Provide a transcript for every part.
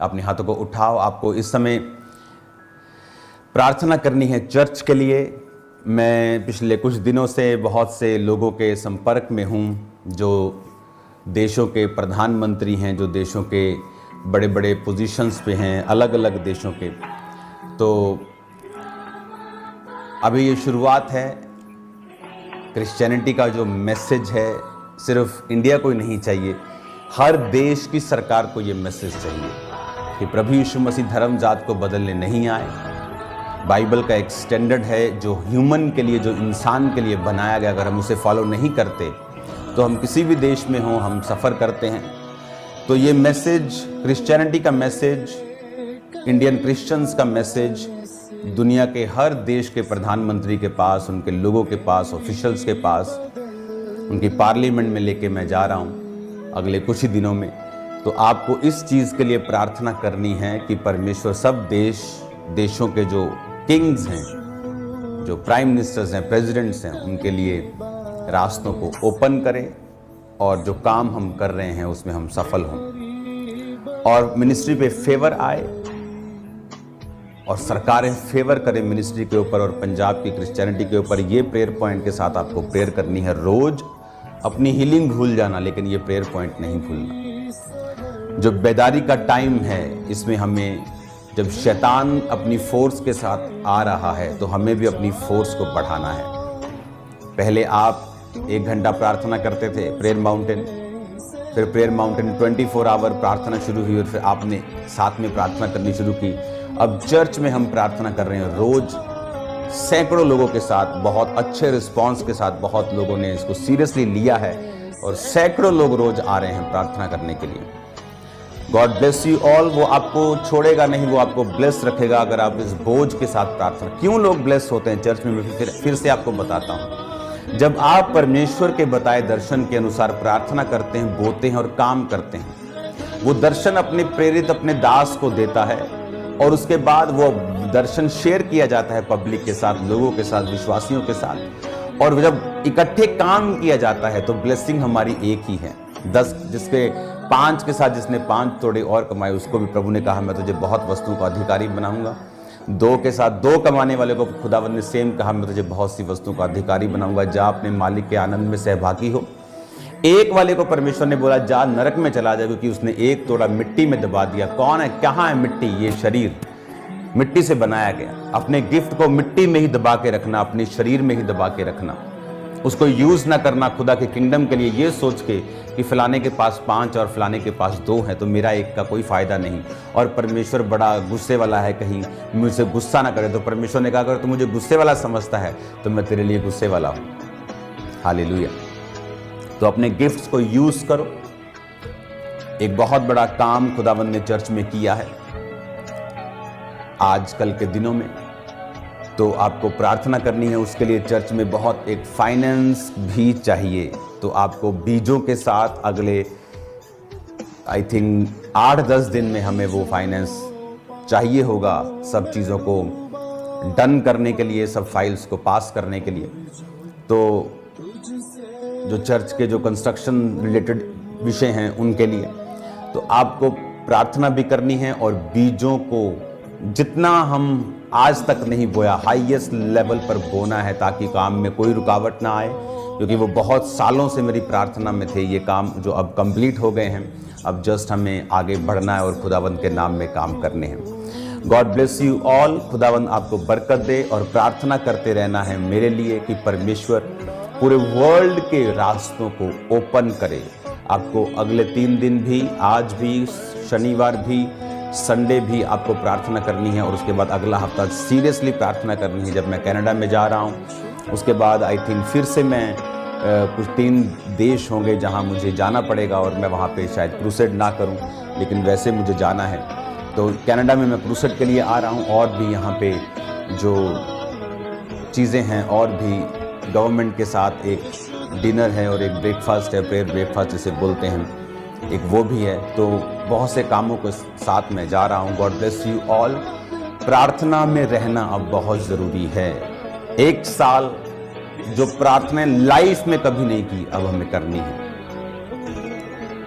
अपने हाथों को उठाओ। आपको इस समय प्रार्थना करनी है चर्च के लिए। मैं पिछले कुछ दिनों से बहुत से लोगों के संपर्क में हूँ जो देशों के प्रधानमंत्री हैं, जो देशों के बड़े बड़े पोजीशंस पे हैं, अलग अलग देशों के। तो अभी ये शुरुआत है। क्रिश्चियनिटी का जो मैसेज है सिर्फ इंडिया को ही नहीं चाहिए, हर देश की सरकार को ये मैसेज चाहिए कि प्रभु यीशु मसीह धर्म जात को बदलने नहीं आए। बाइबल का एक स्टैंडर्ड है जो ह्यूमन के लिए, जो इंसान के लिए बनाया गया। अगर हम उसे फॉलो नहीं करते तो हम किसी भी देश में हों, हम सफ़र करते हैं। तो ये मैसेज, क्रिश्चियनिटी का मैसेज, इंडियन क्रिश्चियंस का मैसेज दुनिया के हर देश के प्रधानमंत्री के पास, उनके लोगों के पास, ऑफिशियल्स के पास, उनकी पार्लियामेंट में लेके मैं जा रहा हूँ अगले कुछ ही दिनों में। तो आपको इस चीज़ के लिए प्रार्थना करनी है कि परमेश्वर सब देशों के जो किंग्स हैं, जो प्राइम मिनिस्टर्स हैं, प्रेसिडेंट्स हैं, उनके लिए रास्तों को ओपन करें और जो काम हम कर रहे हैं उसमें हम सफल हों और मिनिस्ट्री पे फेवर आए और सरकारें फेवर करें मिनिस्ट्री के ऊपर और पंजाब की क्रिश्चियनिटी के ऊपर। ये प्रेयर पॉइंट के साथ आपको प्रेयर करनी है। रोज अपनी हीलिंग भूल जाना, लेकिन ये प्रेयर पॉइंट नहीं भूलना। जो बेदारी का टाइम है, इसमें हमें, जब शैतान अपनी फोर्स के साथ आ रहा है तो हमें भी अपनी फोर्स को बढ़ाना है। पहले आप 1 घंटा प्रार्थना करते थे, प्रेयर माउंटेन, फिर प्रेयर माउंटेन 24 आवर प्रार्थना शुरू हुई और फिर आपने साथ में प्रार्थना करनी शुरू की। अब चर्च में हम प्रार्थना कर रहे हैं रोज, सैकड़ों लोगों के साथ, बहुत अच्छे रिस्पांस के साथ। बहुत लोगों ने इसको सीरियसली लिया है और सैकड़ों लोग रोज आ रहे हैं प्रार्थना करने के लिए। God bless you all. वो आपको छोड़ेगा नहीं, वो आपको ब्लेस रखेगा अगर आप इस बोझ के साथ प्रार्थना। क्यों लोग ब्लेस होते हैं चर्च में, मैं फिर से आपको बताता हूँ। जब आप परमेश्वर के बताए दर्शन के अनुसार प्रार्थना करते हैं, बोते हैं और काम करते हैं, वो दर्शन अपने प्रेरित, अपने दास को देता है और उसके बाद वो दर्शन शेयर किया जाता है पब्लिक के साथ, लोगों के साथ, विश्वासियों के साथ। और जब इकट्ठे काम किया जाता है तो ब्लेसिंग हमारी एक ही है। 10 जिसके 5 के साथ जिसने 5 तोड़े और कमाए, उसको भी प्रभु ने कहा मैं तुझे बहुत वस्तुओं का अधिकारी बनाऊंगा। 2 के साथ 2 कमाने वाले को खुदावंद ने सेम कहा मैं तुझे बहुत सी वस्तुओं का अधिकारी बनाऊंगा, जा अपने मालिक के आनंद में सहभागी हो। 1 वाले को परमेश्वर ने बोला जा नरक में चला जा, क्योंकि उसने 1 तोड़ा मिट्टी में दबा दिया। कौन है, कहाँ है मिट्टी? ये शरीर मिट्टी से बनाया गया। अपने गिफ्ट को मिट्टी में ही दबा के रखना, अपने शरीर में ही दबा के रखना, उसको यूज ना करना खुदा के किंगडम के लिए, ये सोच के कि फलाने के पास 5 और फलाने के पास 2 है तो मेरा 1 का कोई फायदा नहीं। और परमेश्वर बड़ा गुस्से वाला है, कहीं मुझसे गुस्सा ना करे। तो परमेश्वर ने कहा अगर तू मुझे गुस्से वाला समझता है तो मैं तेरे लिए गुस्से वाला हूँ। हालेलुया। तो अपने गिफ्ट्स को यूज करो। एक बहुत बड़ा काम खुदावंद ने चर्च में किया है आजकल के दिनों में, तो आपको प्रार्थना करनी है उसके लिए। चर्च में बहुत एक फाइनेंस भी चाहिए, तो आपको बीजों के साथ अगले आई थिंक 8-10 दिन में हमें वो फाइनेंस चाहिए होगा, सब चीज़ों को डन करने के लिए, सब फाइल्स को पास करने के लिए। तो जो चर्च के जो कंस्ट्रक्शन रिलेटेड विषय हैं उनके लिए तो आपको प्रार्थना भी करनी है और बीजों को जितना हम आज तक नहीं बोया, हाईएस्ट लेवल पर बोना है ताकि काम में कोई रुकावट ना आए। क्योंकि वो बहुत सालों से मेरी प्रार्थना में थे, ये काम जो अब कंप्लीट हो गए हैं, अब जस्ट हमें आगे बढ़ना है और खुदावंद के नाम में काम करने हैं। God bless you all. खुदावंद आपको बरकत दे और प्रार्थना करते रहना है मेरे लिए कि परमेश्वर पूरे वर्ल्ड के रास्तों को ओपन करे। आपको अगले 3 दिन भी, आज भी, शनिवार भी, संडे भी आपको प्रार्थना करनी है और उसके बाद अगला हफ्ता सीरियसली प्रार्थना करनी है। जब मैं कनाडा में जा रहा हूँ उसके बाद आई थिंक फिर से मैं कुछ 3 देश होंगे जहाँ मुझे जाना पड़ेगा और मैं वहाँ पे शायद क्रूसेड ना करूँ, लेकिन वैसे मुझे जाना है। तो कनाडा में मैं क्रूसेड के लिए आ रहा हूँ और भी यहाँ पे जो चीज़ें हैं और भी गवर्नमेंट के साथ एक डिनर है और एक ब्रेकफास्ट है, प्रेयर ब्रेकफास्ट जिसे बोलते हैं, एक वो भी है। तो बहुत से कामों के साथ मैं जा रहा हूँ। God bless you all. प्रार्थना में रहना अब बहुत ज़रूरी है। 1 साल जो प्रार्थना लाइफ में कभी नहीं की अब हमें करनी है।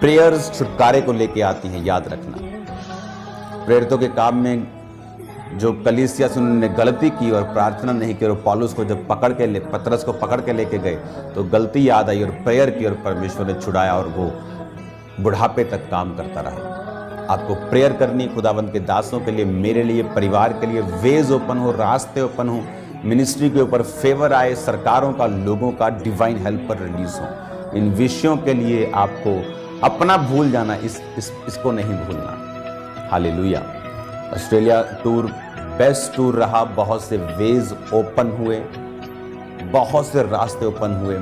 प्रेयर्स छुटकारे को लेके आती हैं, याद रखना। प्रेरितों के काम में जो कलीसिया से उन्होंने गलती की और प्रार्थना नहीं की, और पौलुस को जब पतरस को पकड़ के लेके गए तो गलती याद आई और प्रेयर की और परमेश्वर ने छुड़ाया और वो बुढ़ापे तक काम करता रहा। आपको प्रेयर करनी, खुदावंद के दासों के लिए, मेरे लिए, परिवार के लिए वेज ओपन हो, रास्ते ओपन हो, मिनिस्ट्री के ऊपर फेवर आए, सरकारों का, लोगों का डिवाइन हेल्पर रिलीज हो। इन विषयों के लिए आपको अपना भूल जाना, इसको नहीं भूलना। Hallelujah. Australia tour best tour रहा, बहुत से वेज ओपन हुए, बहुत से रास्ते ओपन हुए,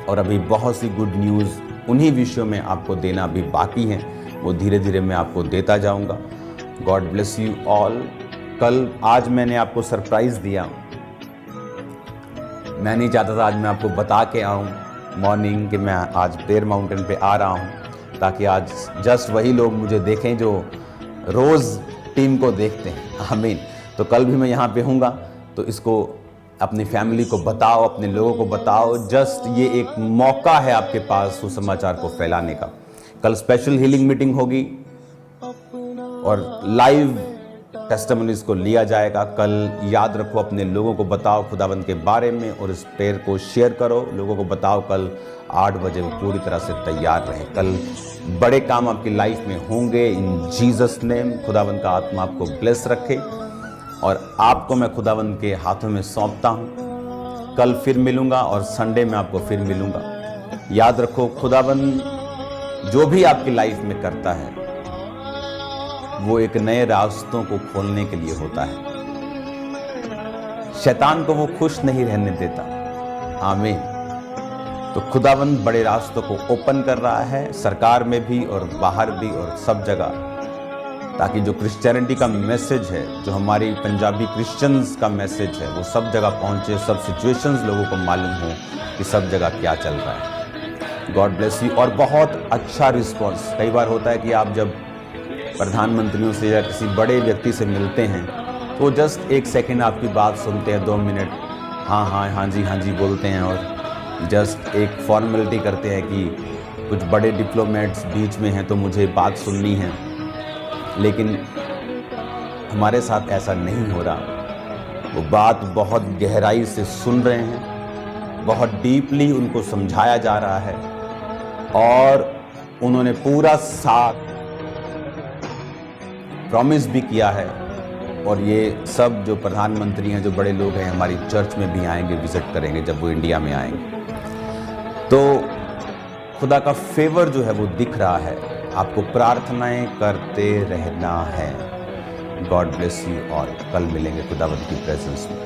और अभी बहुत सी गुड न्यूज़ उन्हीं विषयों में आपको देना अभी बाकी है, वो धीरे धीरे मैं आपको देता जाऊंगा। God bless you all. आज मैंने आपको सरप्राइज दिया, मैं नहीं चाहता था आज मैं आपको बता के आऊँ मॉर्निंग कि मैं आज प्रेयर माउंटेन पे आ रहा हूँ, ताकि आज जस्ट वही लोग मुझे देखें जो रोज़ टीम को देखते हैं। आमीन। तो कल भी मैं यहाँ पे हूँगा, तो इसको अपनी फैमिली को बताओ, अपने लोगों को बताओ। जस्ट ये एक मौका है आपके पास सुसमाचार को फैलाने का। कल स्पेशल हीलिंग मीटिंग होगी और लाइव टेस्टिमनीज को लिया जाएगा। कल याद रखो, अपने लोगों को बताओ खुदाबंद के बारे में और इस प्रेयर को शेयर करो, लोगों को बताओ। कल 8 बजे वो पूरी तरह से तैयार रहे। कल बड़े काम आपकी लाइफ में होंगे इन जीसस नेम। खुदाबंद का आत्मा आपको ब्लेस रखे, और आपको मैं खुदाबंद के हाथों में सौंपता हूँ। कल फिर मिलूँगा और संडे में आपको फिर मिलूँगा। याद रखो, खुदाबंद जो भी आपकी लाइफ में करता है वो एक नए रास्तों को खोलने के लिए होता है। शैतान को वो खुश नहीं रहने देता। आमीन। तो खुदाबंद बड़े रास्तों को ओपन कर रहा है, सरकार में भी और बाहर भी और सब जगह, ताकि जो क्रिश्चियनिटी का मैसेज है, जो हमारी पंजाबी क्रिश्चियंस का मैसेज है, वो सब जगह पहुंचे, सब सिचुएशंस लोगों को मालूम हो कि सब जगह क्या चल रहा है। God bless you. और बहुत अच्छा रिस्पॉन्स कई बार होता है कि आप जब प्रधानमंत्रियों से या किसी बड़े व्यक्ति से मिलते हैं तो जस्ट 1 सेकंड आपकी बात सुनते हैं, 2 मिनट हाँ जी बोलते हैं, और जस्ट एक फॉर्मेलिटी करते हैं कि कुछ बड़े डिप्लोमेट्स बीच में हैं तो मुझे बात सुननी है। लेकिन हमारे साथ ऐसा नहीं हो रहा। वो बात बहुत गहराई से सुन रहे हैं, बहुत डीपली उनको समझाया जा रहा है, और उन्होंने पूरा साथ प्रॉमिस भी किया है। और ये सब जो प्रधानमंत्री हैं, जो बड़े लोग हैं, हमारी चर्च में भी आएंगे, विजिट करेंगे जब वो इंडिया में आएंगे। तो खुदा का फेवर जो है वो दिख रहा है। आपको प्रार्थनाएं करते रहना है। God bless you all. कल मिलेंगे खुदावंत की प्रेजेंस में।